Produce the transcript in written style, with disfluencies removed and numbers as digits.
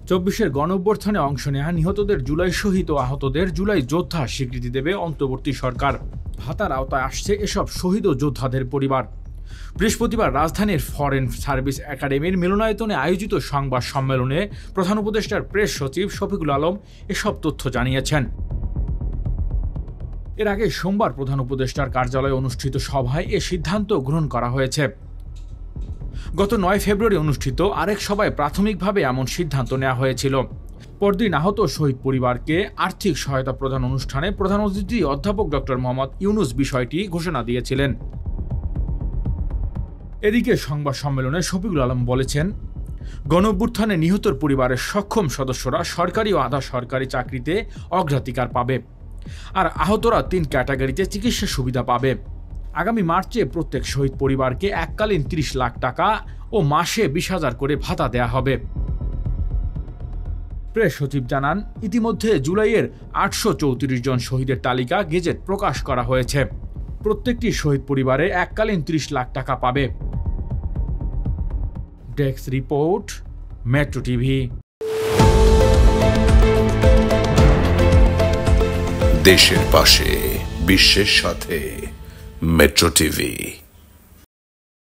২৪-এর গণঅভ্যুত্থানে অংশ নেওয়া নিহতদের জুলাই শহীদ ও আহতদের জুলাই যোদ্ধা স্বীকৃতি দেবে অন্তর্বর্তী সরকার। ভাতার আওতায় আসছে এসব শহীদ ও যোদ্ধাদের পরিবার। বৃহস্পতিবার রাজধানীর ফরেন সার্ভিস একাডেমির মিলনায়তনে আয়োজিত সংবাদ সম্মেলনে প্রধান উপদেষ্টার প্রেস সচিব শফিকুল আলম এসব তথ্য জানিয়েছেন। এর আগে সোমবার প্রধান উপদেষ্টার কার্যালয়ে অনুষ্ঠিত সভায় এ সিদ্ধান্ত গ্রহণ করা হয়েছে। গত ৯ ফেব্রুয়ারি অনুষ্ঠিত আরেক সভায় প্রাথমিকভাবে এমন সিদ্ধান্ত নেওয়া হয়েছিল। পরদিন আহত শহীদ পরিবারকে আর্থিক সহায়তা প্রদান অনুষ্ঠানে প্রধান অতিথি অধ্যাপক ডক্টর মোহাম্মদ ইউনুস বিষয়টি ঘোষণা দিয়েছিলেন। এদিকে সংবাদ সম্মেলনে শফিকুল আলম বলেছেন, গণঅভ্যুত্থানে নিহতর পরিবারের সক্ষম সদস্যরা সরকারি ও আধা সরকারি চাকরিতে অগ্রাধিকার পাবে, আর আহতরা ৩ ক্যাটাগরিতে চিকিৎসা সুবিধা পাবে। আগামী মার্চে প্রত্যেক শহীদ পরিবারকে এককালীন ৩০ লাখ টাকা ও মাসে ২০,০০০ করে ভাতা দেয়া হবে। প্রেস সচিব জানান, ইতিমধ্যে জুলাইয়ের ৮৩৪ জন শহীদের তালিকা গেজেট প্রকাশ করা হয়েছে। প্রত্যেকটি শহীদ পরিবারে এককালীন ৩০ লাখ টাকা পাবে। Desk report, metro TV. দেশের পাশে, বিশ্বের সাথে, মেট্রো টিভি।